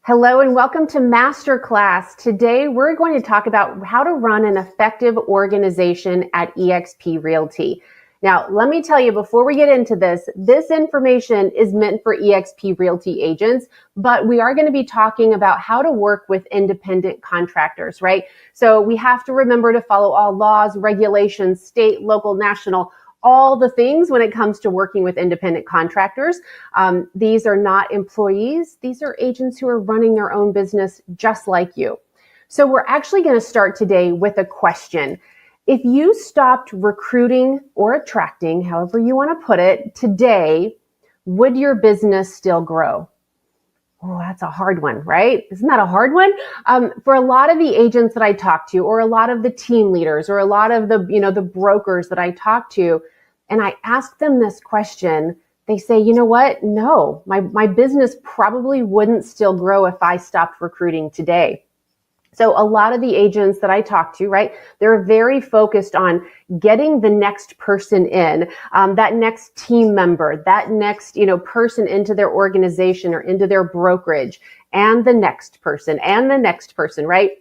Hello and welcome to Masterclass. Today we're going to talk about how to run an effective organization at eXp Realty. Now, let me tell you before we get into this information is meant for eXp Realty agents, but we are going to be talking about how to work with independent contractors, right? So we have to remember to follow all laws, regulations, state, local, national, all the things when it comes to working with independent contractors. These are not employees. These are agents who are running their own business just like you. So we're actually going to start today with a question. If you stopped recruiting or attracting, however you want to put it, today, would your business still grow? Oh, that's a hard one, right? Isn't that a hard one? For a lot of the agents that I talk to, or a lot of the team leaders, or a lot of the brokers that I talk to, and I ask them this question, they say, you know what? No, my business probably wouldn't still grow if I stopped recruiting today. So a lot of the agents that I talk to, right, they're very focused on getting the next person in, that next team member, that next, person into their organization or into their brokerage, and the next person, right?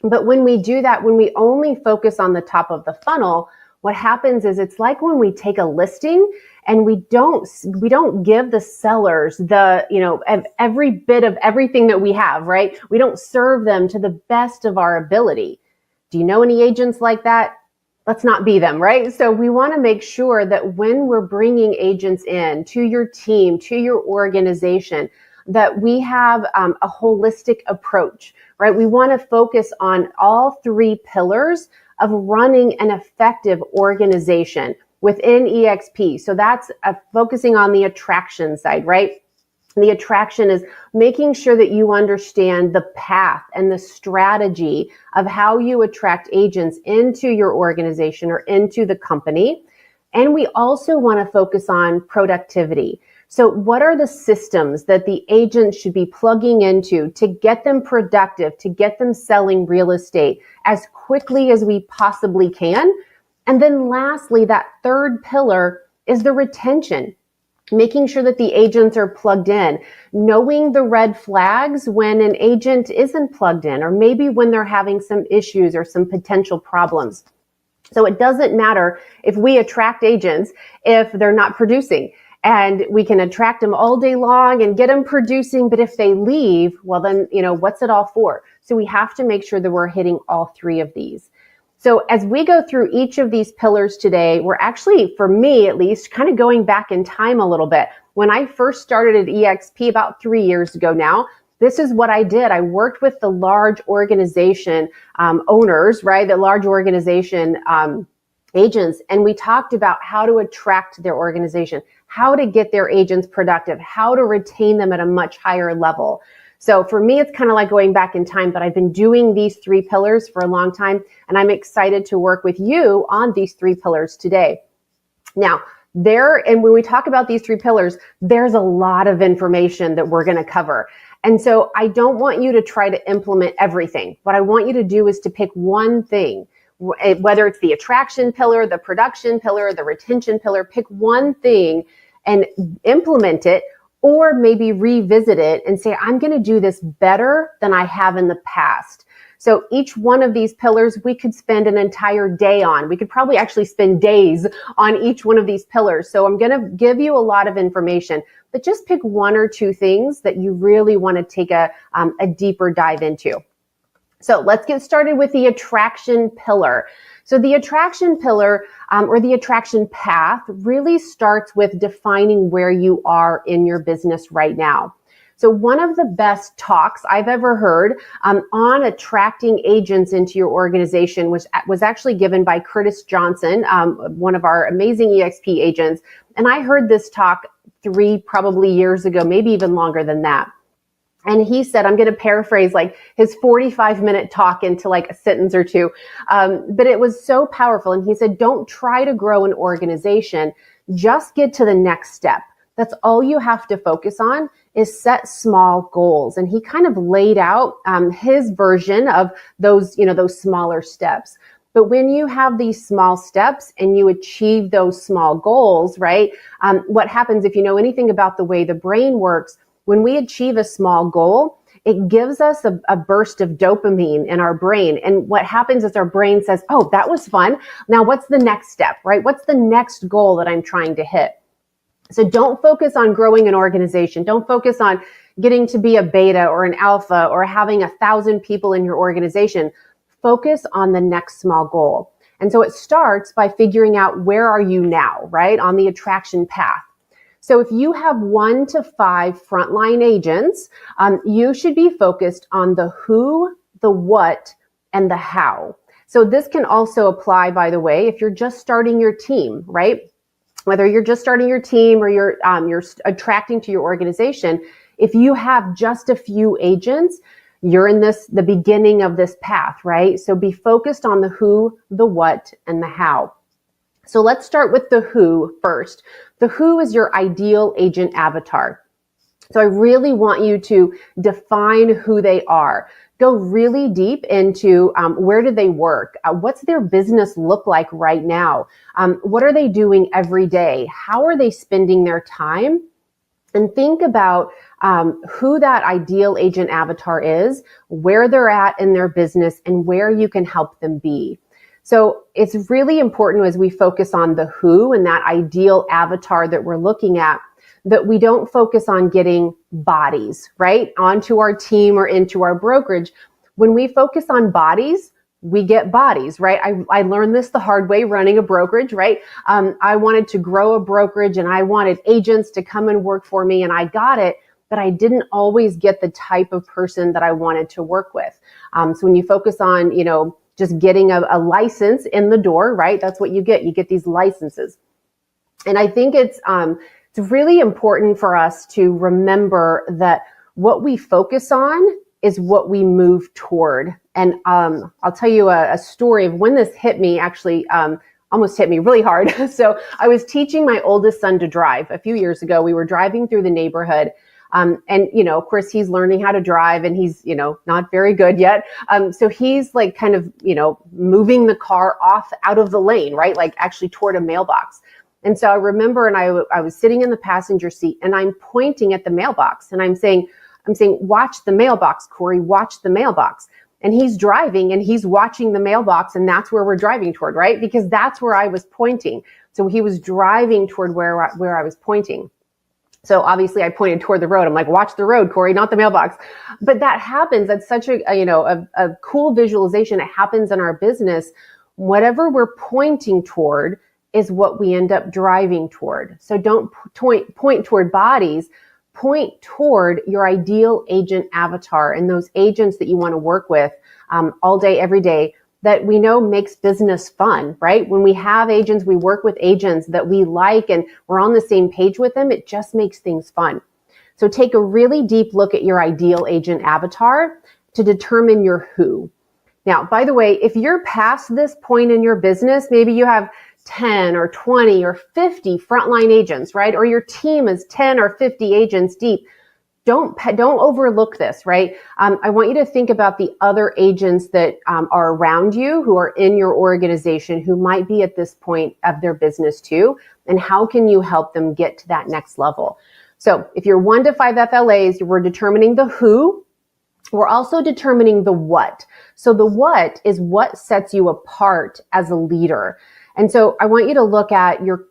But when we do that, when we only focus on the top of the funnel, what happens is it's like when we take a listing and we don't give the sellers every bit of everything that we have, right? We don't serve them to the best of our ability. Do you know any agents like that? Let's not be them, right? So we want to make sure that when we're bringing agents in to your team, to your organization, that we have a holistic approach, right? We want to focus on all three pillars of running an effective organization within eXp. So that's focusing on the attraction side, right? The attraction is making sure that you understand the path and the strategy of how you attract agents into your organization or into the company. And we also want to focus on productivity. So what are the systems that the agents should be plugging into to get them productive, to get them selling real estate as quickly as we possibly can? And then lastly, that third pillar is the retention, making sure that the agents are plugged in, knowing the red flags when an agent isn't plugged in, or maybe when they're having some issues or some potential problems. So it doesn't matter if we attract agents if they're not producing. And we can attract them all day long and get them producing. But if they leave, well, then, what's it all for? So we have to make sure that we're hitting all three of these. So as we go through each of these pillars today, we're actually, for me at least, kind of going back in time a little bit. When I first started at eXp about 3 years ago now, this is what I did. I worked with the large organization owners, right? The large organization agents, and we talked about how to attract their organization, how to get their agents productive, how to retain them at a much higher level. So for me, it's kind of like going back in time, but I've been doing these three pillars for a long time, and I'm excited to work with you on these three pillars today. Now, and when we talk about these three pillars, there's a lot of information that we're going to cover. And so I don't want you to try to implement everything. What I want you to do is to pick one thing. Whether it's the attraction pillar, the production pillar, the retention pillar, pick one thing and implement it, or maybe revisit it and say, I'm going to do this better than I have in the past. So each one of these pillars, we could spend an entire day on. We could probably actually spend days on each one of these pillars. So I'm going to give you a lot of information, but just pick one or two things that you really want to take a deeper dive into. So let's get started with the attraction pillar. So the attraction pillar or the attraction path really starts with defining where you are in your business right now. So one of the best talks I've ever heard on attracting agents into your organization was actually given by Curtis Johnson, one of our amazing eXp agents. And I heard this talk 3 probably years ago, maybe even longer than that. And he said, I'm going to paraphrase like his 45-minute talk into like a sentence or two. But it was so powerful. And he said, don't try to grow an organization. Just get to the next step. That's all you have to focus on is set small goals. And he kind of laid out his version of those smaller steps. But when you have these small steps and you achieve those small goals, right? What happens if you know anything about the way the brain works, when we achieve a small goal, it gives us a burst of dopamine in our brain. And what happens is our brain says, oh, that was fun. Now what's the next step, right? What's the next goal that I'm trying to hit? So don't focus on growing an organization. Don't focus on getting to be a beta or an alpha or having 1,000 people in your organization. Focus on the next small goal. And so it starts by figuring out where are you now, right? On the attraction path. So if you have 1 to 5 frontline agents, you should be focused on the who, the what, and the how. So this can also apply, by the way, if you're just starting your team, right? Whether you're just starting your team or you're attracting to your organization, if you have just a few agents, you're in the beginning of this path, right? So be focused on the who, the what, and the how. So let's start with the who first. The who is your ideal agent avatar. So I really want you to define who they are. Go really deep into where do they work? What's their business look like right now? What are they doing every day? How are they spending their time? And think about who that ideal agent avatar is, where they're at in their business, and where you can help them be. So it's really important as we focus on the who and that ideal avatar that we're looking at, that we don't focus on getting bodies, right, onto our team or into our brokerage. When we focus on bodies, we get bodies, right? I learned this the hard way running a brokerage, right? I wanted to grow a brokerage and I wanted agents to come and work for me, and I got it, but I didn't always get the type of person that I wanted to work with. So when you focus on, just getting a license in the door, right? That's what you get. You get these licenses. And I think it's really important for us to remember that what we focus on is what we move toward. And I'll tell you a story of when this hit me, actually almost hit me really hard. So I was teaching my oldest son to drive a few years ago. We were driving through the neighborhood. And, of course, he's learning how to drive and he's, not very good yet. So he's like kind of, moving the car out of the lane, right? Like actually toward a mailbox. And so I remember, and I was sitting in the passenger seat and I'm pointing at the mailbox and I'm saying, watch the mailbox, Corey, watch the mailbox. And he's driving and he's watching the mailbox, and that's where we're driving toward, right? Because that's where I was pointing. So he was driving toward where I was pointing. So obviously I pointed toward the road. I'm like, watch the road, Corey, not the mailbox. But that happens. That's such a cool visualization. It happens in our business. Whatever we're pointing toward is what we end up driving toward. So don't point toward bodies. Point toward your ideal agent avatar and those agents that you want to work with all day, every day, that we know makes business fun, right? When we have agents, we work with agents that we like and we're on the same page with them, it just makes things fun. So take a really deep look at your ideal agent avatar to determine your who. Now, by the way, if you're past this point in your business, maybe you have 10 or 20 or 50 frontline agents, right? Or your team is 10 or 50 agents deep. Don't overlook this, right? I want you to think about the other agents that are around you, who are in your organization, who might be at this point of their business too, and how can you help them get to that next level? So if you're 1 to 5 FLAs, we're determining the who. We're also determining the what. So the what is what sets you apart as a leader. And so I want you to look at your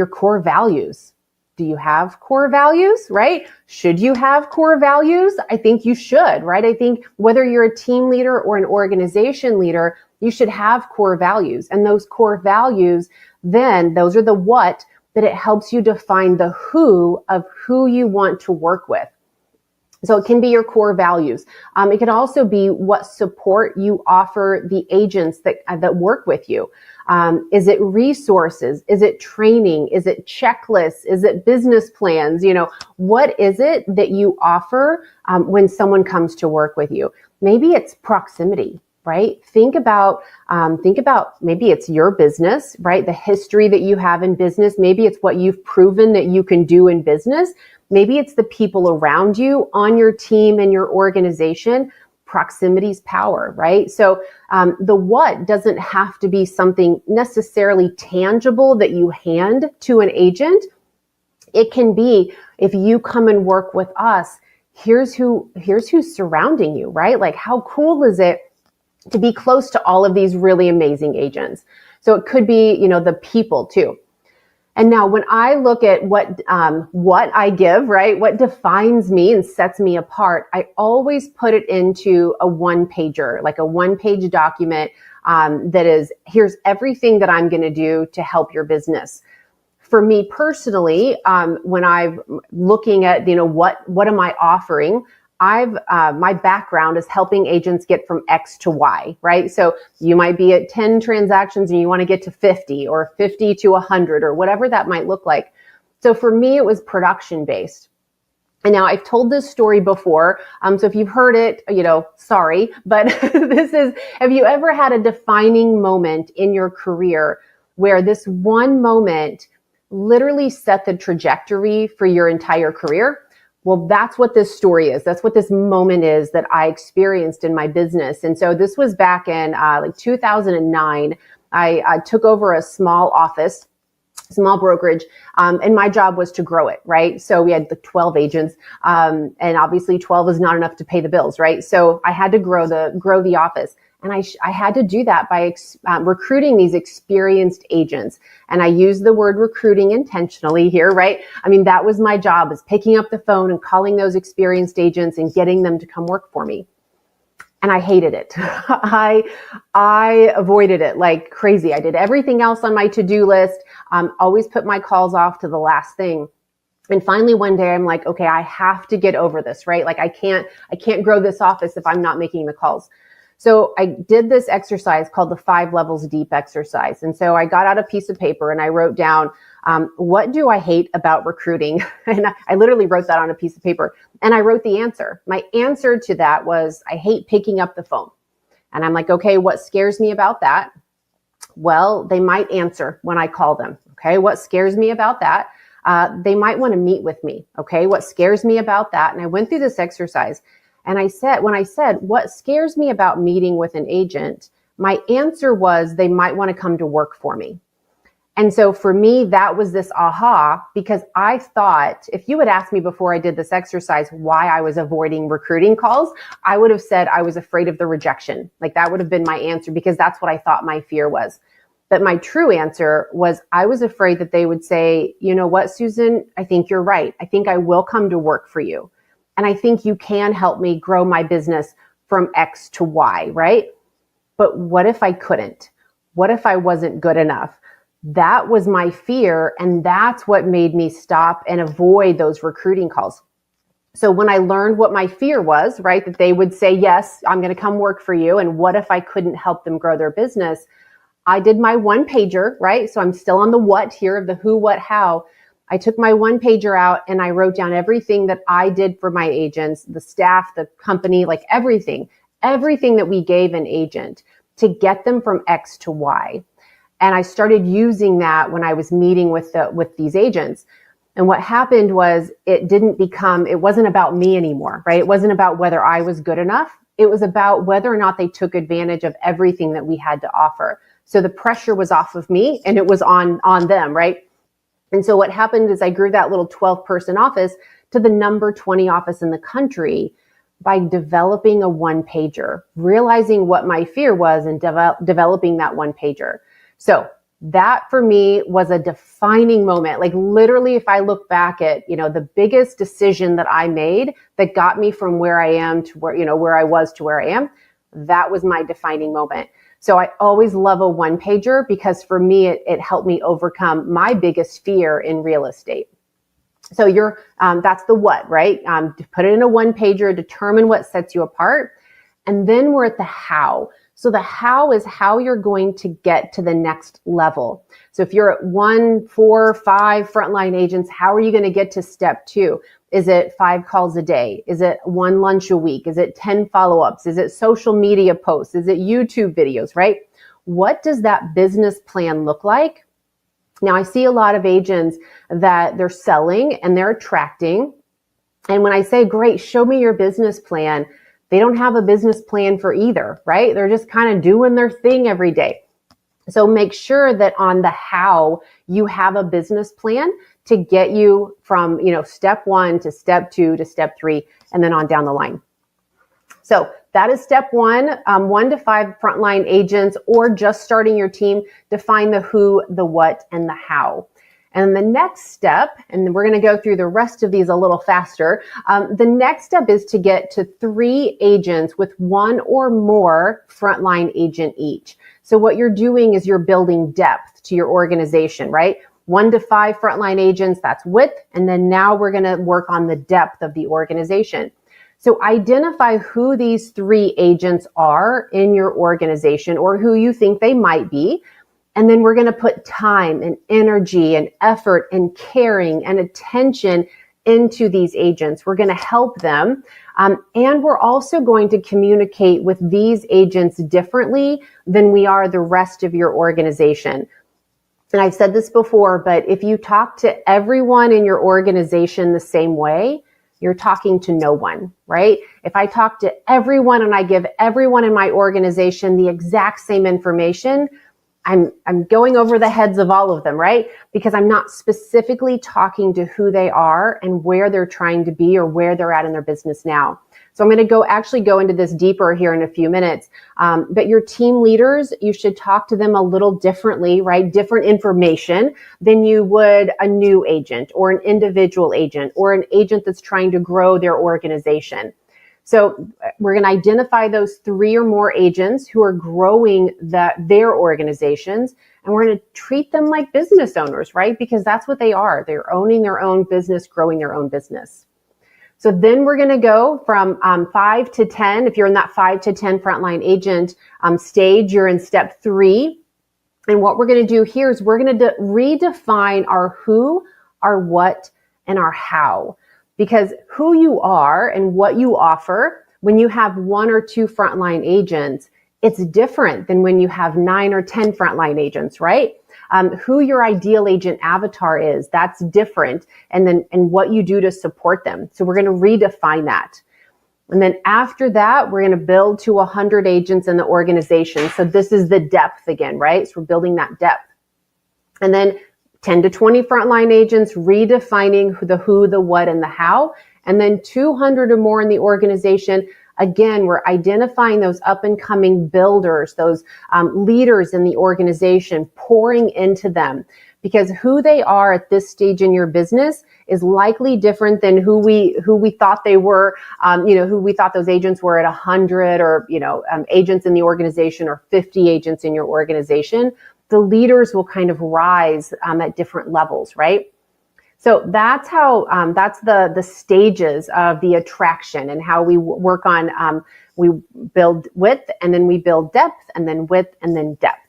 core values. Do you have core values, right? Should you have core values? I think you should, right? I think whether you're a team leader or an organization leader, you should have core values. And those core values, then those are the what, that it helps you define the who of who you want to work with. So it can be your core values. It can also be what support you offer the agents that work with you. Is it resources? Is it training? Is it checklists? Is it business plans? What is it that you offer when someone comes to work with you? Maybe it's proximity, right? Think about maybe it's your business, right? The history that you have in business. Maybe it's what you've proven that you can do in business. Maybe it's the people around you on your team and your organization. Proximity's power, right? So the what doesn't have to be something necessarily tangible that you hand to an agent. It can be, if you come and work with us, here's who's surrounding you, right? Like, how cool is it to be close to all of these really amazing agents? So it could be, the people too. And now when I look at what I give, right, what defines me and sets me apart, I always put it into a one-pager, like a one-page document that is, here's everything that I'm going to do to help your business. For me personally, when I'm looking at, what am I offering? My background is helping agents get from X to Y, right? So you might be at 10 transactions and you want to get to 50 or 50 to 100 or whatever that might look like. So for me, it was production based. And now I've told this story before. So if you've heard it, sorry, but have you ever had a defining moment in your career where this one moment literally set the trajectory for your entire career? Well, that's what this story is. That's what this moment is that I experienced in my business. And so this was back in 2009. I took over a small office, small brokerage, and my job was to grow it, right? So we had the 12 agents, and obviously 12 is not enough to pay the bills, right? So I had to grow the office. And I had to do that by recruiting these experienced agents. And I use the word recruiting intentionally here, right? I mean, that was my job, is picking up the phone and calling those experienced agents and getting them to come work for me. And I hated it. I avoided it like crazy. I did everything else on my to-do list, always put my calls off to the last thing. And finally, one day I'm like, okay, I have to get over this, right? Like I can't grow this office if I'm not making the calls. So I did this exercise called the 5 levels deep exercise. And so I got out a piece of paper and I wrote down, what do I hate about recruiting? And I literally wrote that on a piece of paper and I wrote the answer. My answer to that was, I hate picking up the phone. And I'm like, okay, what scares me about that? Well, they might answer when I call them. Okay. What scares me about that? They might want to meet with me. Okay. What scares me about that? And I went through this exercise. And when I said, what scares me about meeting with an agent, my answer was, they might want to come to work for me. And so for me, that was this aha, because I thought, if you had asked me before I did this exercise why I was avoiding recruiting calls, I would have said I was afraid of the rejection. Like that would have been my answer, because that's what I thought my fear was. But my true answer was, I was afraid that they would say, you know what, Susan, I think you're right. I think I will come to work for you. And I think you can help me grow my business from X to Y, right? But what if I couldn't? What if I wasn't good enough? That was my fear. And that's what made me stop and avoid those recruiting calls. So when I learned what my fear was, right, that they would say, yes, I'm going to come work for you. And what if I couldn't help them grow their business? I did my one pager, right? So I'm still on the what here of the who, what, how. I took my one pager out and I wrote down everything that I did for my agents, the staff, the company, like everything that we gave an agent to get them from X to Y. And I started using that when I was meeting with these agents. And what happened was, it wasn't about me anymore, right? It wasn't about whether I was good enough. It was about whether or not they took advantage of everything that we had to offer. So the pressure was off of me and it was on them, right? And so what happened is I grew that little 12-person office to the number 20 office in the country by developing a one-pager, realizing what my fear was and developing that one-pager. So that for me was a defining moment. Like literally, if I look back at, the biggest decision that I made that got me from where I am to where I was to where I am, that was my defining moment. So I always love a one-pager because for me, it helped me overcome my biggest fear in real estate. So that's the what, right? Put it in a one-pager, determine what sets you apart. And then we're at the how. So the how is how you're going to get to the next level. So if you're at 1, 4, 5 frontline agents, how are you going to get to step 2? Is it 5 calls a day? Is it 1 lunch a week? Is it 10 follow-ups? Is it social media posts? Is it YouTube videos, right? What does that business plan look like? Now, I see a lot of agents that they're selling and they're attracting. And when I say, great, show me your business plan, they don't have a business plan for either, right? They're just kind of doing their thing every day. So make sure that on the how, you have a business plan to get you from, step 1 to step 2 to step 3, and then on down the line. So that is step 1, 1 to 5 frontline agents, or just starting your team. Define the who, the what, and the how. And the next step, and we're going to go through the rest of these a little faster. The next step is to get to 3 agents with 1 or more frontline agent each. So what you're doing is you're building depth to your organization, right? 1 to 5 frontline agents, that's width. And then now we're going to work on the depth of the organization. So identify who these 3 agents are in your organization, or who you think they might be. And then we're going to put time and energy and effort and caring and attention into these agents. We're going to help them. And we're also going to communicate with these agents differently than we are the rest of your organization. And I've said this before, but if you talk to everyone in your organization the same way, you're talking to no one, right? If I talk to everyone and I give everyone in my organization the exact same information, I'm going over the heads of all of them, right? Because I'm not specifically talking to who they are and where they're trying to be or where they're at in their business now. So I'm going to go into this deeper here in a few minutes. But your team leaders, you should talk to them a little differently, right? Different information than you would a new agent or an individual agent or an agent that's trying to grow their organization. So we're going to identify those 3 or more agents who are growing their organizations, and we're going to treat them like business owners, right? Because that's what they are. They're owning their own business, growing their own business. So then we're going to go from 5 to 10. If you're in that 5 to 10 frontline agent stage, you're in step 3. And what we're going to do here is we're going to redefine our who, our what, and our how. Because who you are and what you offer when you have 1 or 2 frontline agents, it's different than when you have 9 or 10 frontline agents, right? Who your ideal agent avatar is, that's different. And what you do to support them. So we're going to redefine that. And then after that, we're going to build to 100 agents in the organization. So this is the depth again, right? So we're building that depth. And then 10 to 20 frontline agents, redefining the who, the what, and the how. And then 200 or more in the organization. Again, we're identifying those up and coming builders, those leaders in the organization, pouring into them. Because who they are at this stage in your business is likely different than who we thought they were, who we thought those agents were at 100 or, agents in the organization or 50 agents in your organization. The leaders will kind of rise at different levels, right? So that's how, that's the stages of the attraction and how we work on, we build width and then we build depth and then width and then depth.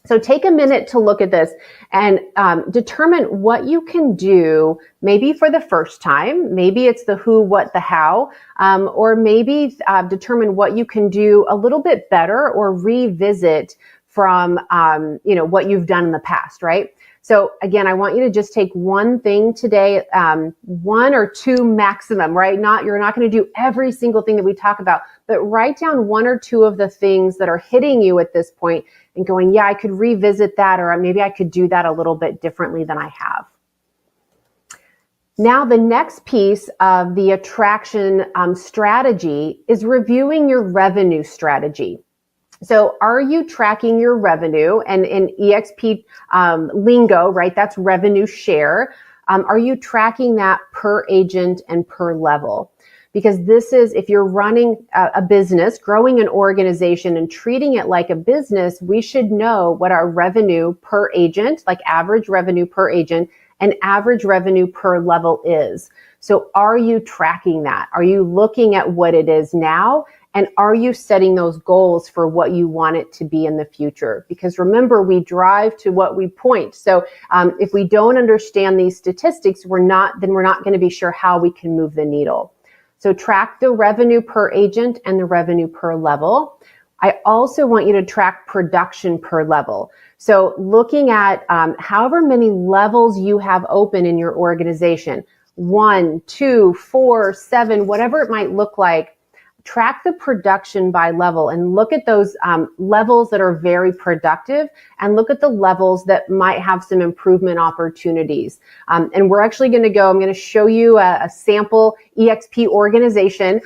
So take a minute to look at this and determine what you can do maybe for the first time. Maybe it's the who, what, the how, or maybe determine what you can do a little bit better or revisit from, what you've done in the past, right? So again, I want you to just take one thing today, 1 or 2 maximum, right? You're not going to do every single thing that we talk about, but write down 1 or 2 of the things that are hitting you at this point and going, yeah, I could revisit that, or maybe I could do that a little bit differently than I have. Now, the next piece of the attraction strategy is reviewing your revenue strategy. So are you tracking your revenue? And in eXp lingo, right, that's revenue share. Are you tracking that per agent and per level? Because this is, if you're running a business, growing an organization and treating it like a business, we should know what our revenue per agent, like average revenue per agent and average revenue per level is. So are you tracking that? Are you looking at what it is now? And are you setting those goals for what you want it to be in the future? Because remember, we drive to what we point. So if we don't understand these statistics, we're not going to be sure how we can move the needle. So track the revenue per agent and the revenue per level. I also want you to track production per level. So looking at however many levels you have open in your organization, 1, 2, 4, 7, whatever it might look like. track the production by level and look at those levels that are very productive and look at the levels that might have some improvement opportunities. And we're actually going to I'm going to show you a sample eXp organization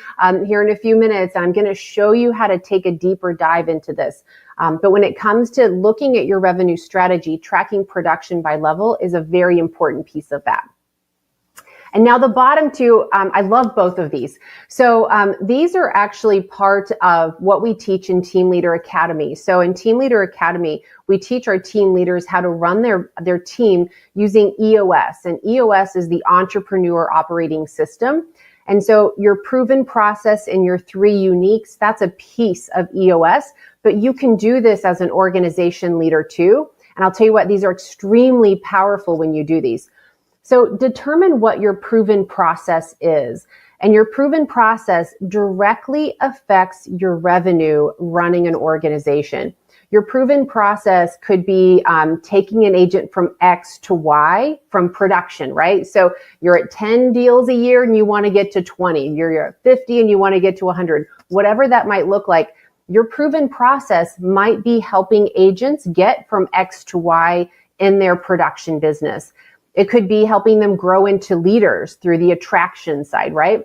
here in a few minutes. I'm going to show you how to take a deeper dive into this. But when it comes to looking at your revenue strategy, tracking production by level is a very important piece of that. And now the bottom two, I love both of these. So these are actually part of what we teach in Team Leader Academy. So in Team Leader Academy, we teach our team leaders how to run their team using EOS. And EOS is the Entrepreneur Operating System. And so your proven process and your 3 uniques, that's a piece of EOS, but you can do this as an organization leader too. And I'll tell you what, these are extremely powerful when you do these. So determine what your proven process is. And your proven process directly affects your revenue running an organization. Your proven process could be taking an agent from X to Y from production, right? So you're at 10 deals a year and you want to get to 20. You're at 50 and you want to get to 100. Whatever that might look like, your proven process might be helping agents get from X to Y in their production business. It could be helping them grow into leaders through the attraction side, right?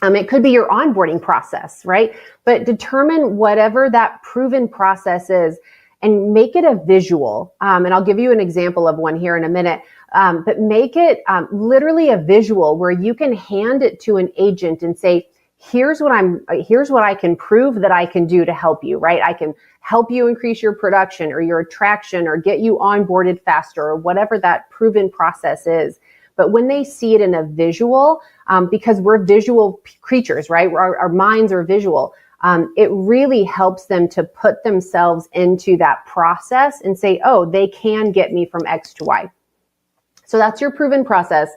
It could be your onboarding process, right? But determine whatever that proven process is and make it a visual. And I'll give you an example of one here in a minute. But make it literally a visual where you can hand it to an agent and say, here's what I can prove that I can do to help you, right? I can help you increase your production or your attraction or get you onboarded faster or whatever that proven process is. But when they see it in a visual, because we're visual creatures, right? Our minds are visual. It really helps them to put themselves into that process and say, oh, they can get me from X to Y. So that's your proven process.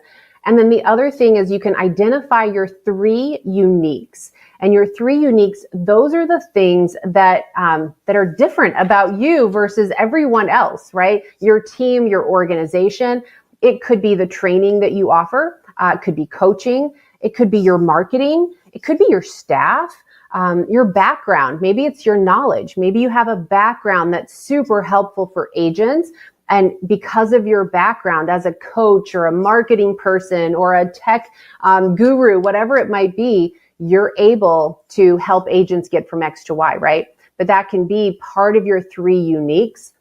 And then the other thing is you can identify your 3 uniques. And your 3 uniques, those are the things that are different about you versus everyone else, right? Your team, your organization. It could be the training that you offer. It could be coaching. It could be your marketing. It could be your staff, your background. Maybe it's your knowledge. Maybe you have a background that's super helpful for agents. And because of your background as a coach or a marketing person or a tech guru, whatever it might be, you're able to help agents get from X to Y, right? But that can be part of your 3 uniques.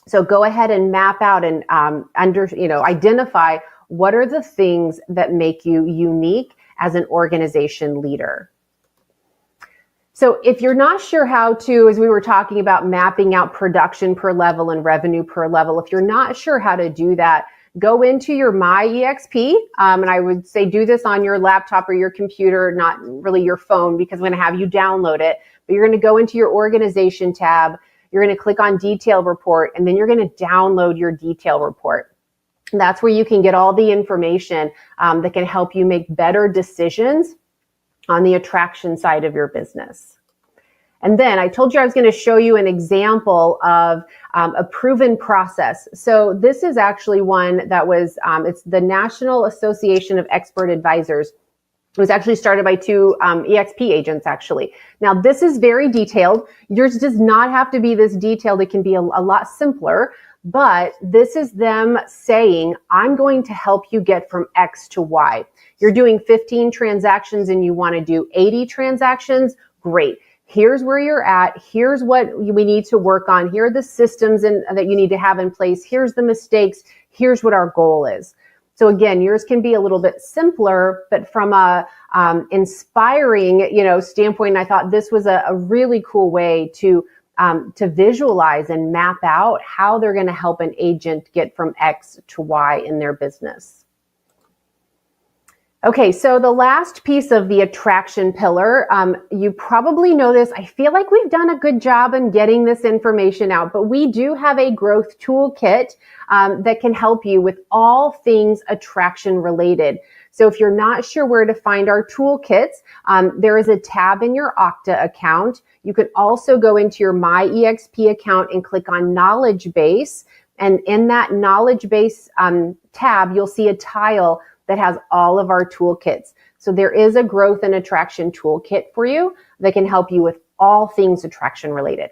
So go ahead and map out and identify what are the things that make you unique as an organization leader. So if you're not sure how to, as we were talking about mapping out production per level and revenue per level, if you're not sure how to do that, go into your My eXp, and I would say do this on your laptop or your computer, not really your phone, because I'm going to have you download it. But you're going to go into your organization tab, you're going to click on detail report, and then you're going to download your detail report. And that's where you can get all the information that can help you make better decisions on the attraction side of your business. And then I told you I was going to show you an example of a proven process. So this is actually one that was, it's the National Association of Expert Advisors. It was actually started by 2 eXp agents, actually. Now, this is very detailed. Yours does not have to be this detailed. It can be a lot simpler. But this is them saying, I'm going to help you get from X to Y. You're doing 15 transactions and you want to do 80 transactions. Great. Here's where you're at. Here's what we need to work on. Here are the systems that you need to have in place. Here's the mistakes. Here's what our goal is. So again, yours can be a little bit simpler, but from a inspiring, standpoint, I thought this was a really cool way to visualize and map out how they're going to help an agent get from X to Y in their business. Okay, so the last piece of the attraction pillar, you probably know this. I feel like we've done a good job in getting this information out, but we do have a growth toolkit that can help you with all things attraction related. So if you're not sure where to find our toolkits, there is a tab in your Okta account. You can also go into your My eXp account and click on Knowledge Base. And in that Knowledge Base tab, you'll see a tile that has all of our toolkits. So there is a growth and attraction toolkit for you that can help you with all things attraction related.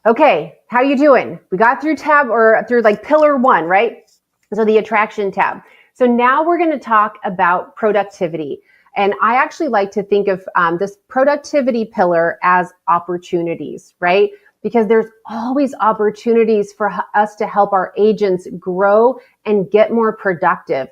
Okay, how you doing? We got through pillar 1, right? So the attraction tab. So now we're going to talk about productivity. And I actually like to think of this productivity pillar as opportunities, right? Because there's always opportunities for us to help our agents grow and get more productive.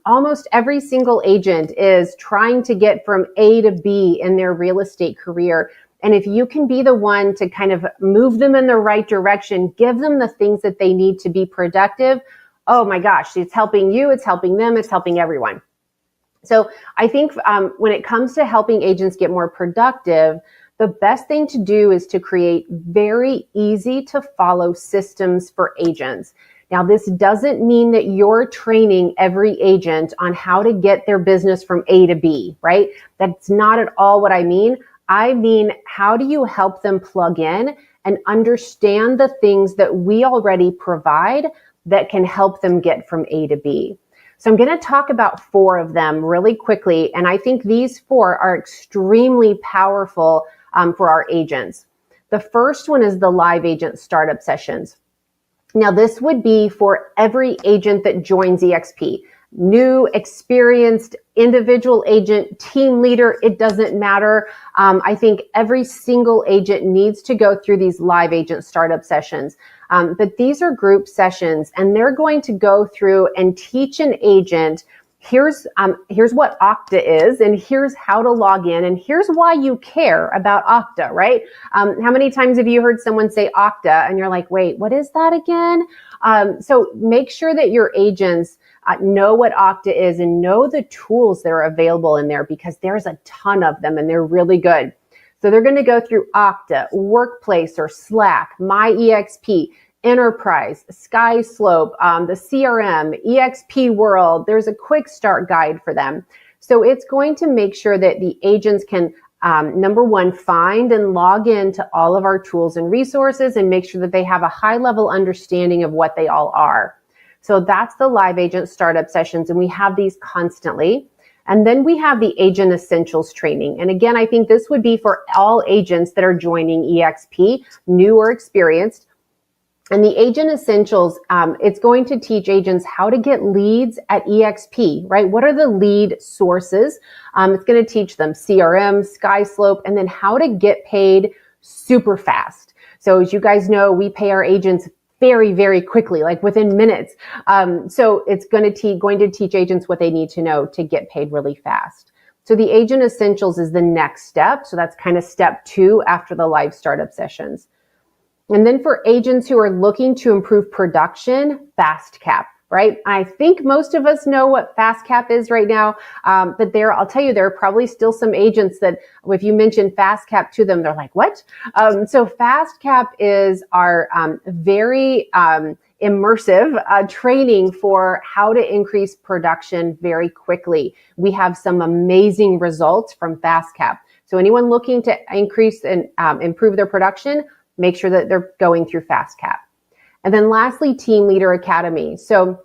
Almost every single agent is trying to get from A to B in their real estate career. And if you can be the one to kind of move them in the right direction, give them the things that they need to be productive, oh my gosh, it's helping you, it's helping them, it's helping everyone. So I think when it comes to helping agents get more productive, the best thing to do is to create very easy to follow systems for agents. Now, this doesn't mean that you're training every agent on how to get their business from A to B, right? That's not at all what I mean. I mean, how do you help them plug in and understand the things that we already provide that can help them get from A to B? So I'm going to talk about 4 of them really quickly. And I think these 4 are extremely powerful for our agents. The first one is the live agent startup sessions. Now, this would be for every agent that joins eXp. New, experienced, individual agent, team leader, it doesn't matter. I think every single agent needs to go through these live agent startup sessions. But these are group sessions, and they're going to go through and teach an agent, here's what Okta is, and here's how to log in, and here's why you care about Okta, right? How many times have you heard someone say Okta, and you're like, wait, what is that again? So make sure that your agents know what Okta is and know the tools that are available in there, because there's a ton of them and they're really good. So they're going to go through Okta, Workplace or Slack, My eXp, Enterprise, SkySlope, the CRM, eXp World. There's a quick start guide for them. So it's going to make sure that the agents can, number one, find and log in to all of our tools and resources and make sure that they have a high level understanding of what they all are. So that's the live agent startup sessions, and we have these constantly. And then we have the Agent Essentials training. And again, I think this would be for all agents that are joining eXp, new or experienced. And the Agent Essentials, it's going to teach agents how to get leads at eXp, right? What are the lead sources? It's going to teach them CRM, SkySlope, and then how to get paid super fast. So as you guys know, we pay our agents very, very quickly, like within minutes. So it's going to teach agents what they need to know to get paid really fast. So the Agent Essentials is the next step. So that's kind of step 2 after the live startup sessions. And then for agents who are looking to improve production, FastCap, right? I think most of us know what FastCap is right now, but I'll tell you, there are probably still some agents that if you mention FastCap to them, they're like, what? So FastCap is our very immersive training for how to increase production very quickly. We have some amazing results from FastCap. So anyone looking to increase and improve their production, make sure that they're going through FastCap. And then lastly, Team Leader Academy. So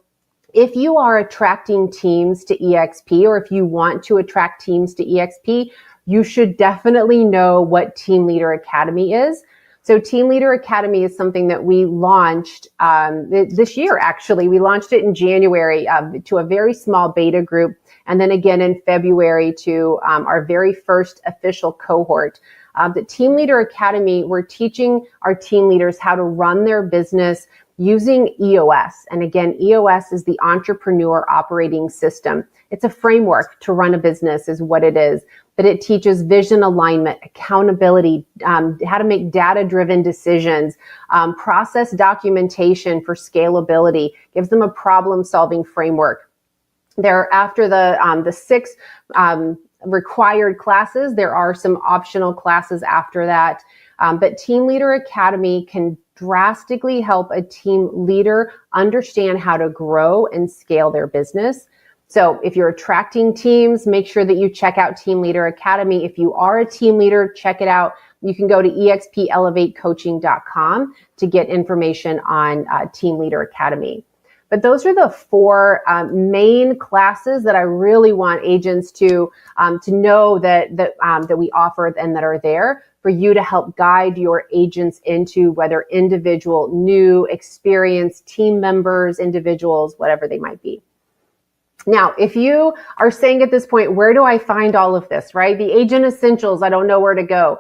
if you are attracting teams to eXp, or if you want to attract teams to eXp, you should definitely know what Team Leader Academy is. So Team Leader Academy is something that we launched this year, actually. We launched it in January to a very small beta group, and then again in February to our very first official cohort. The Team Leader Academy, we're teaching our team leaders how to run their business using EOS. And again, EOS is the Entrepreneur Operating System. It's a framework to run a business is what it is. But it teaches vision alignment, accountability, how to make data-driven decisions, process documentation for scalability, gives them a problem-solving framework. After the 6 required classes, there are some optional classes after that. But Team Leader Academy can drastically help a team leader understand how to grow and scale their business. So if you're attracting teams, make sure that you check out Team Leader Academy. If you are a team leader, check it out. You can go to expelevatecoaching.com to get information on Team Leader Academy. But those are the four main classes that I really want agents to know that we offer and that are there for you to help guide your agents into, whether individual, new, experienced team members, individuals, whatever they might be. Now, if you are saying at this point, where do I find all of this, right? The Agent Essentials, I don't know where to go.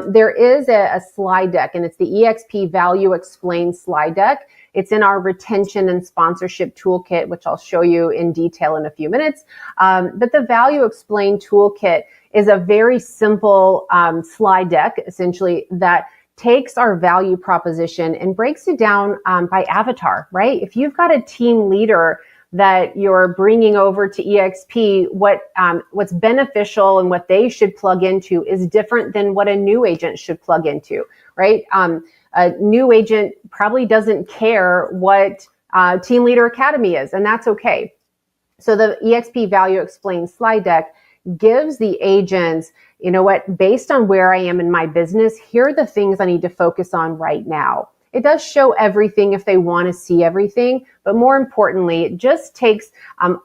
There is a slide deck, and it's the eXp Value Explained slide deck. It's in our retention and sponsorship toolkit, which I'll show you in detail in a few minutes. But the Value Explained toolkit is a very simple slide deck, essentially, that takes our value proposition and breaks it down by avatar, right? If you've got a team leader that you're bringing over to eXp, what's beneficial and what they should plug into is different than what a new agent should plug into, right? A new agent probably doesn't care what Team Leader Academy is, and that's okay. So the eXp Value Explained slide deck gives the agents, you know what, based on where I am in my business, here are the things I need to focus on right now. It does show everything if they want to see everything, but more importantly, it just takes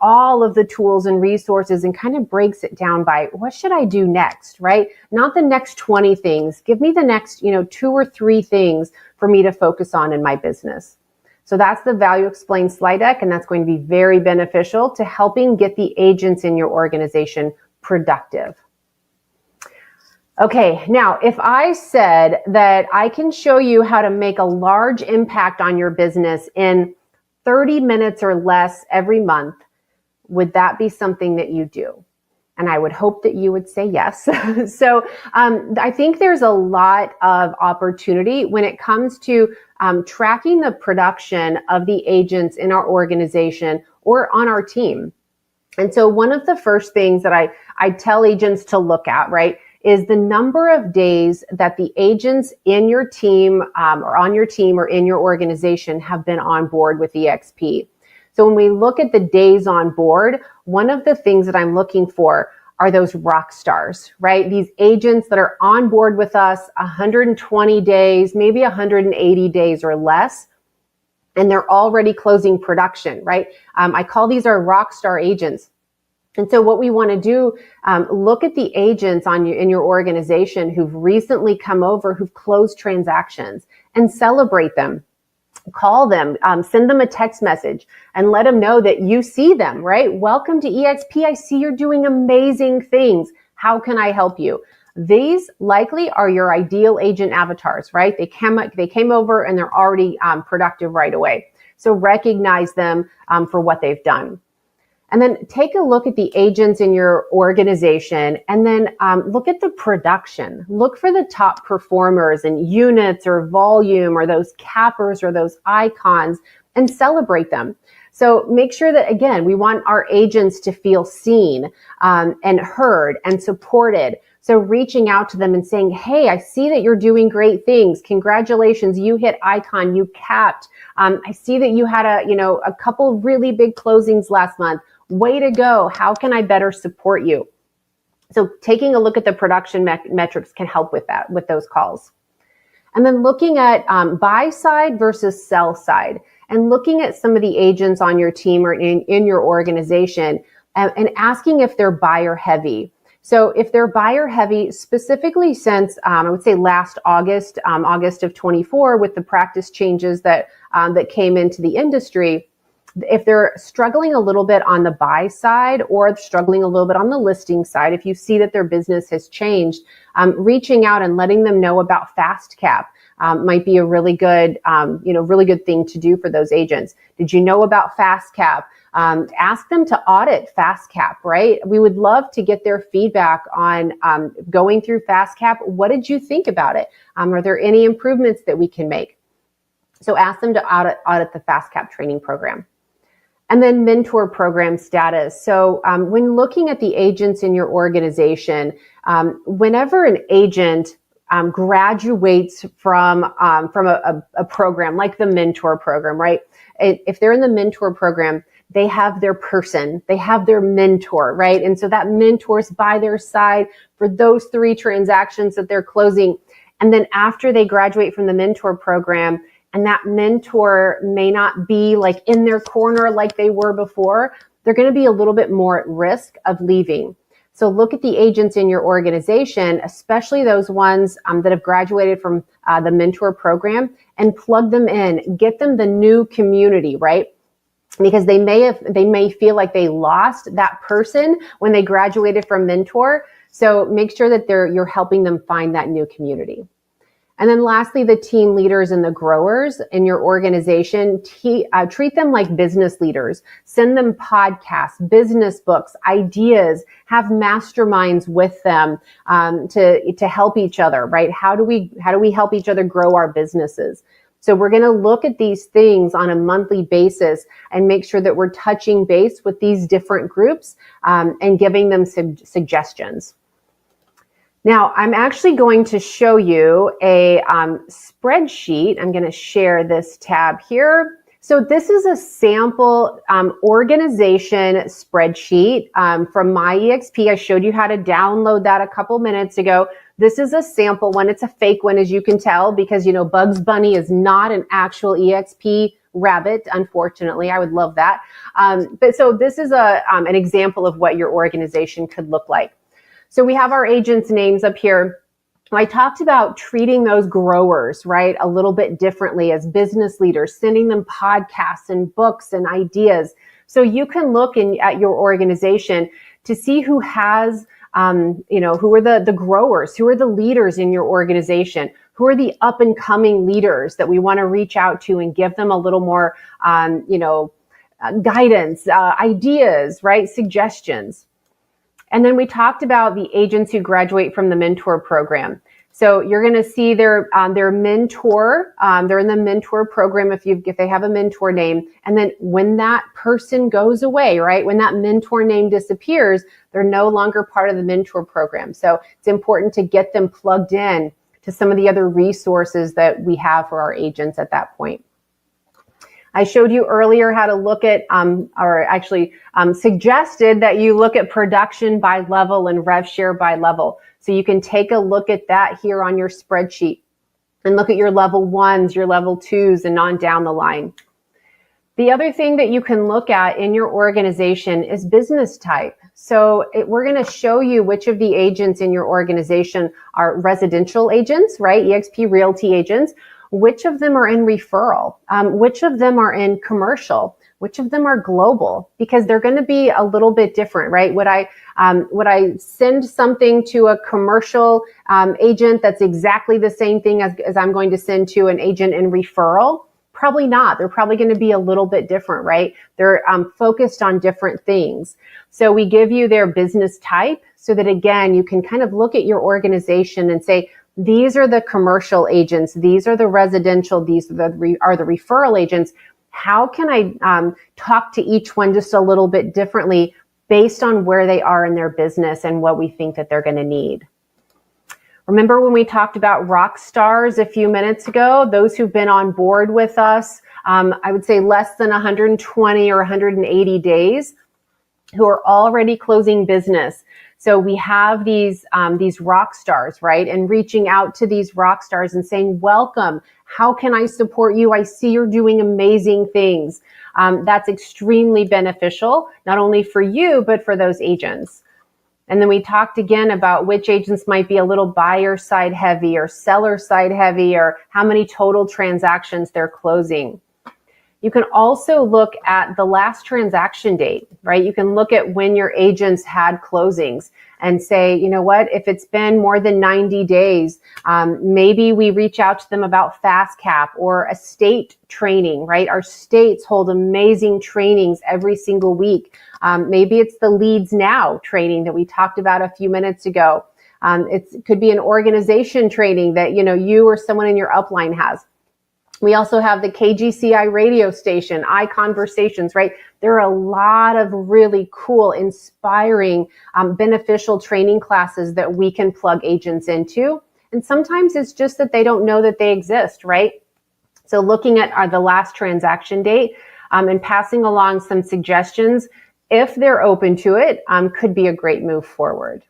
all of the tools and resources and kind of breaks it down by what should I do next, right? Not the next 20 things. Give me the next, 2 or 3 things for me to focus on in my business. So that's the Value Explained slide deck, and that's going to be very beneficial to helping get the agents in your organization productive. Okay, now if I said that I can show you how to make a large impact on your business in 30 minutes or less every month, would that be something that you do? And I would hope that you would say yes. So I think there's a lot of opportunity when it comes to tracking the production of the agents in our organization or on our team. And so one of the first things that I tell agents to look at, right, is the number of days that the agents in your team or on your team or in your organization have been on board with eXp. So when we look at the days on board, one of the things that I'm looking for are those rock stars, right? These agents that are on board with us 120 days, maybe 180 days or less, and they're already closing production, right? I call these our rock star agents. And so what we want to do, look at the agents in your organization who've recently come over, who've closed transactions, and celebrate them. Call them, send them a text message, and let them know that you see them, right? Welcome to eXp. I see you're doing amazing things. How can I help you? These likely are your ideal agent avatars, right? They came over and they're already productive right away. So recognize them for what they've done. And then take a look at the agents in your organization, and then look at the production. Look for the top performers in units or volume or those cappers or those icons, and celebrate them. So make sure that, again, we want our agents to feel seen and heard and supported. So reaching out to them and saying, hey, I see that you're doing great things. Congratulations, you hit icon, you capped. I see that you had a couple really big closings last month. Way to go. How can I better support you? So taking a look at the production metrics can help with that, with those calls. And then looking at buy side versus sell side, and looking at some of the agents on your team or in your organization and asking if they're buyer heavy. So if they're buyer heavy, specifically since I would say last August, August of 24, with the practice changes that came into the industry, if they're struggling a little bit on the buy side or struggling a little bit on the listing side, if you see that their business has changed, reaching out and letting them know about Fast Cap might be a really good, really good thing to do for those agents. Did you know about Fast Cap? Ask them to audit Fast Cap, right? We would love to get their feedback on going through Fast Cap. What did you think about it? Are there any improvements that we can make? So ask them to audit the Fast Cap training program. And then mentor program status. So when looking at the agents in your organization, whenever an agent graduates from a program like the mentor program, right? If they're in the mentor program, they have their person, they have their mentor, right? And so that mentor's by their side for those 3 transactions that they're closing. And then after they graduate from the mentor program, and that mentor may not be like in their corner like they were before, they're going to be a little bit more at risk of leaving. So look at the agents in your organization, especially those ones that have graduated from the mentor program, and plug them in, get them the new community, right? Because they may feel like they lost that person when they graduated from mentor. So make sure that you're helping them find that new community. And then lastly, the team leaders and the growers in your organization, treat them like business leaders. Send them podcasts, business books, ideas, have masterminds with them to help each other, right? How do we help each other grow our businesses? So we're going to look at these things on a monthly basis and make sure that we're touching base with these different groups and giving them suggestions. Now, I'm actually going to show you a spreadsheet. I'm going to share this tab here. So this is a sample organization spreadsheet from my eXp. I showed you how to download that a couple minutes ago. This is a sample one. It's a fake one, as you can tell, because, Bugs Bunny is not an actual eXp rabbit, unfortunately. I would love that. But so this is an example of what your organization could look like. So we have our agents' names up here. I talked about treating those growers, right, a little bit differently as business leaders, sending them podcasts and books and ideas. So you can look at your organization to see who has, who are the growers, who are the leaders in your organization, who are the up and coming leaders that we want to reach out to and give them a little more, guidance, ideas, right, suggestions. And then we talked about the agents who graduate from the mentor program. So you're going to see their mentor. They're in the mentor program if they have a mentor name. And then when that person goes away, right, when that mentor name disappears, they're no longer part of the mentor program. So it's important to get them plugged in to some of the other resources that we have for our agents at that point. I showed you earlier how to look at, suggested that you look at production by level and rev share by level. So you can take a look at that here on your spreadsheet and look at your level 1s, your level 2s, and on down the line. The other thing that you can look at in your organization is business type. So we're going to show you which of the agents in your organization are residential agents, right? eXp Realty agents. Which of them are in referral? Which of them are in commercial? Which of them are global? Because they're going to be a little bit different, right? Would I send something to a commercial agent that's exactly the same thing as I'm going to send to an agent in referral? Probably not. They're probably going to be a little bit different, right? They're focused on different things. So we give you their business type so that, again, you can kind of look at your organization and say, these are the commercial agents. These are the residential. These are the referral agents. How can I talk to each one just a little bit differently based on where they are in their business and what we think that they're going to need? Remember when we talked about rock stars a few minutes ago? Those who've been on board with us, I would say less than 120 or 180 days, who are already closing business. So we have these rock stars, right? And reaching out to these rock stars and saying, welcome, how can I support you? I see you're doing amazing things. That's extremely beneficial, not only for you, but for those agents. And then we talked again about which agents might be a little buyer side heavy or seller side heavy, or how many total transactions they're closing. You can also look at the last transaction date, right? You can look at when your agents had closings and say, you know what, if it's been more than 90 days, maybe we reach out to them about fast cap or estate training, right? Our states hold amazing trainings every single week. Maybe it's the Leads Now training that we talked about a few minutes ago. It could be an organization training that, you or someone in your upline has. We also have the KGCI radio station, iConversations, right? There are a lot of really cool, inspiring, beneficial training classes that we can plug agents into. And sometimes it's just that they don't know that they exist, right? So looking at the last transaction date and passing along some suggestions, if they're open to it, could be a great move forward.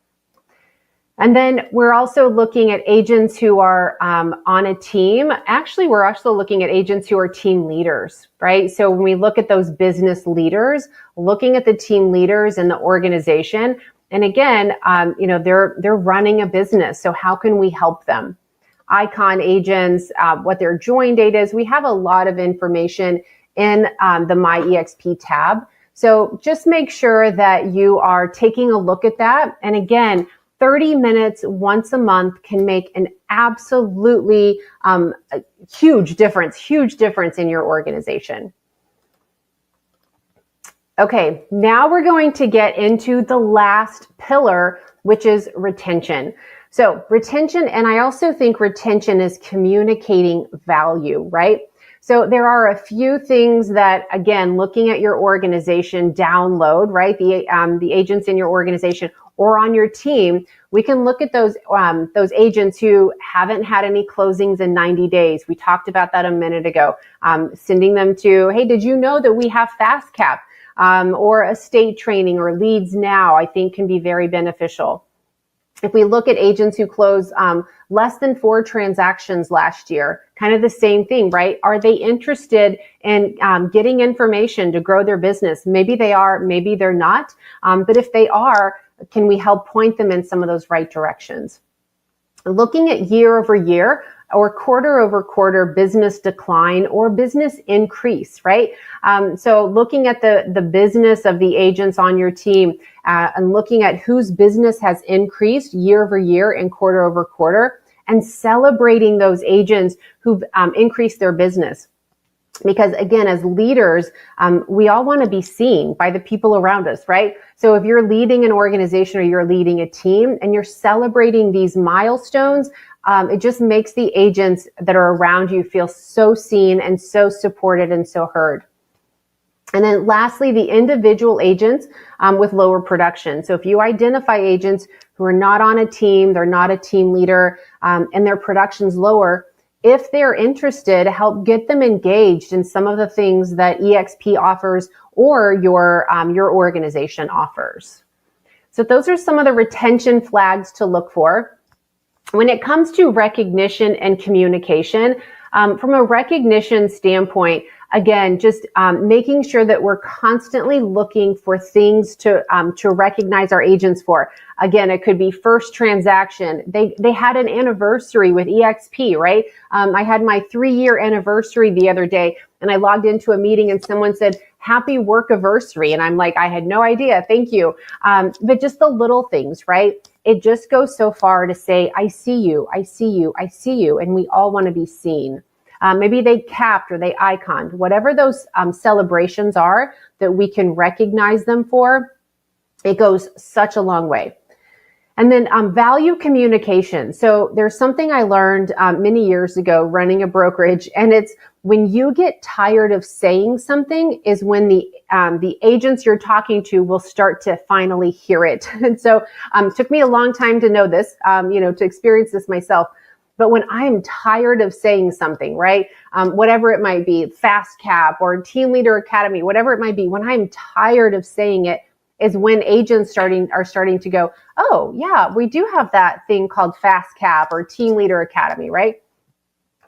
And then we're also looking at agents who are on a team. Actually, we're also looking at agents who are team leaders, right? So when we look at those business leaders, looking at the team leaders in the organization, and again, they're running a business. So how can we help them? Icon agents, what their join date is. We have a lot of information in the My eXp tab. So just make sure that you are taking a look at that. And again, 30 minutes once a month can make an absolutely huge difference in your organization. Okay, now we're going to get into the last pillar, which is retention. So retention, and I also think retention is communicating value, right? So there are a few things that, again, looking at your organization, download, right? The agents in your organization or on your team, we can look at those agents who haven't had any closings in 90 days. We talked about that a minute ago. Sending them to, hey, did you know that we have Fast Cap or estate training or leads now? I think can be very beneficial. If we look at agents who close less than 4 transactions last year, kind of the same thing, right? Are they interested in getting information to grow their business? Maybe they are, maybe they're not. But if they are, can we help point them in some of those right directions? Looking at year over year or quarter over quarter business decline or business increase, right? So looking at the business of the agents on your team and looking at whose business has increased year over year and quarter over quarter, and celebrating those agents who've increased their business. Because again, as leaders, we all want to be seen by the people around us, right? So if you're leading an organization or you're leading a team and you're celebrating these milestones, it just makes the agents that are around you feel so seen and so supported and so heard. And then lastly, the individual agents with lower production. So if you identify agents who are not on a team, they're not a team leader, and their production's lower, if they're interested, help get them engaged in some of the things that eXp offers or your organization offers. So those are some of the retention flags to look for. When it comes to recognition and communication, from a recognition standpoint, again, just making sure that we're constantly looking for things to recognize our agents for. Again, it could be first transaction. They had an anniversary with eXp, right? I had my 3-year anniversary the other day, and I logged into a meeting and someone said, happy work-iversary. And I'm like, I had no idea. Thank you. But just the little things, right? It just goes so far to say, I see you, I see you, I see you. And we all want to be seen. Maybe they capped or they iconed, whatever those celebrations are that we can recognize them for, it goes such a long way. And then value communication. So there's something I learned many years ago running a brokerage, and it's when you get tired of saying something is when the agents you're talking to will start to finally hear it. And so it took me a long time to know this, to experience this myself. But when I'm tired of saying something, right, whatever it might be, Fast Cap or Team Leader Academy, whatever it might be, when I'm tired of saying it is when agents are starting to go, oh, yeah, we do have that thing called Fast Cap or Team Leader Academy, right?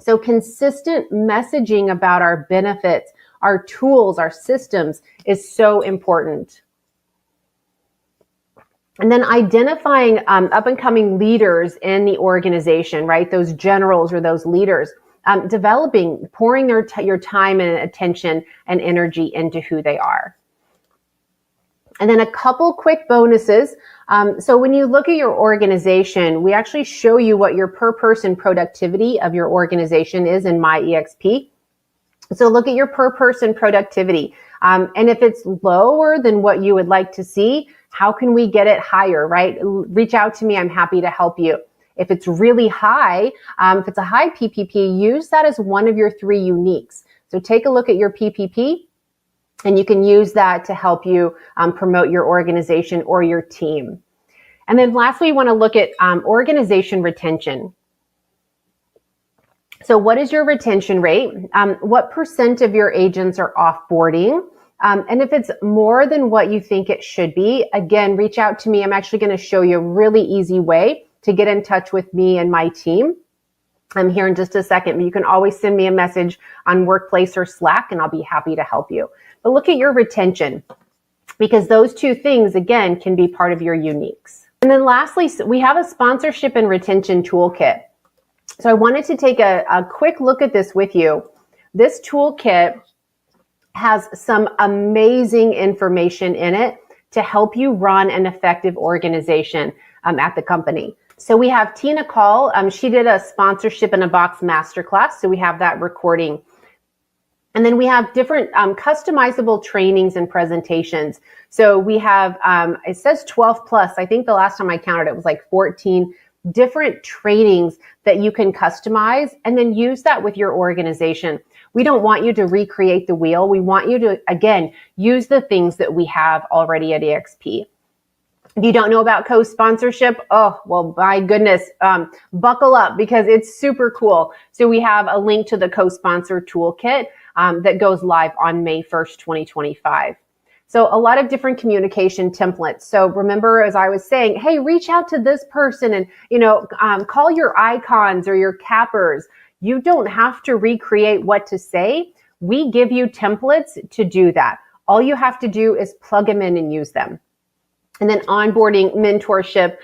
So consistent messaging about our benefits, our tools, our systems is so important. And then identifying up and coming leaders in the organization, right? Those generals or those leaders, pouring your time and attention and energy into who they are. And then a couple quick bonuses. So when you look at your organization, we actually show you what your per person productivity of your organization is in My eXp. So look at your per person productivity. And if it's lower than what you would like to see, how can we get it higher, right? Reach out to me. I'm happy to help you. If it's really high, if it's a high PPP, use that as one of your 3 uniques. So take a look at your PPP and you can use that to help you promote your organization or your team. And then lastly, you want to look at organization retention. So what is your retention rate? What % of your agents are offboarding? And if it's more than what you think it should be, again, reach out to me. I'm actually going to show you a really easy way to get in touch with me and my team. I'm here in just a second, but you can always send me a message on Workplace or Slack, and I'll be happy to help you. But look at your retention, because those two things, again, can be part of your uniques. And then lastly, we have a sponsorship and retention toolkit. So I wanted to take a quick look at this with you. This toolkit has some amazing information in it to help you run an effective organization at the company. So we have Tina Call. She did a sponsorship in a box masterclass. So we have that recording. And then we have different customizable trainings and presentations. So we have, it says 12 plus. I think the last time I counted, it was like 14 different trainings that you can customize and then use that with your organization. We don't want you to recreate the wheel. We want you to, again, use the things that we have already at eXp. If you don't know about co-sponsorship, oh, well, my goodness, buckle up because it's super cool. So we have a link to the co-sponsor toolkit that goes live on May 1st, 2025. So a lot of different communication templates. So remember, as I was saying, hey, reach out to this person and, call your icons or your cappers. You don't have to recreate what to say. We give you templates to do that. All you have to do is plug them in and use them. And then onboarding, mentorship,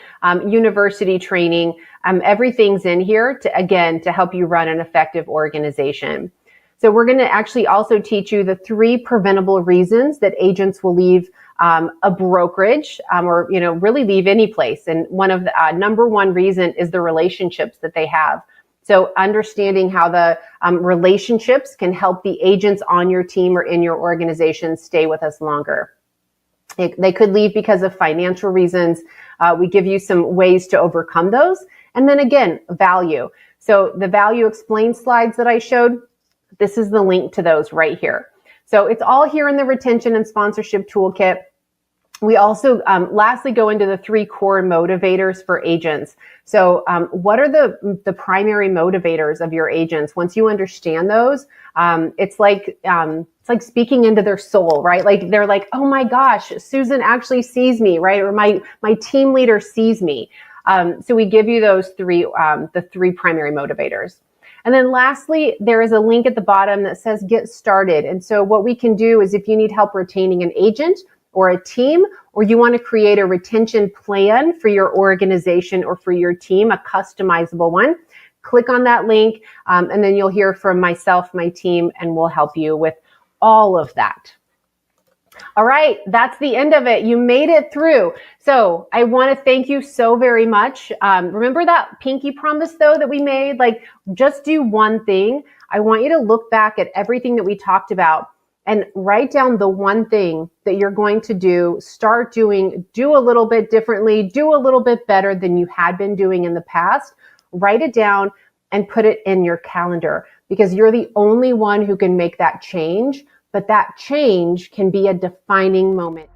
university training, everything's in here to help you run an effective organization. So we're going to actually also teach you the 3 preventable reasons that agents will leave a brokerage or really leave any place. And one of the number one reason is the relationships that they have. So understanding how the relationships can help the agents on your team or in your organization stay with us longer. They could leave because of financial reasons. We give you some ways to overcome those. And then again, value. So the value explained slides that I showed, this is the link to those right here. So it's all here in the retention and sponsorship toolkit. We also lastly go into the 3 core motivators for agents. So what are the primary motivators of your agents? Once you understand those, it's like speaking into their soul, right? Like they're like, oh my gosh, Susan actually sees me, right? Or my team leader sees me. So we give you those 3, the 3 primary motivators. And then lastly, there is a link at the bottom that says get started. And so what we can do is if you need help retaining an agent or a team, or you want to create a retention plan for your organization or for your team, a customizable one, click on that link and then you'll hear from myself, my team, and we'll help you with all of that. All right, that's the end of it. You made it through. So I want to thank you so very much. Remember that pinky promise though that we made? Like just do one thing. I want you to look back at everything that we talked about and write down the one thing that you're going to do, start doing, do a little bit differently, do a little bit better than you had been doing in the past. Write it down and put it in your calendar because you're the only one who can make that change. But that change can be a defining moment.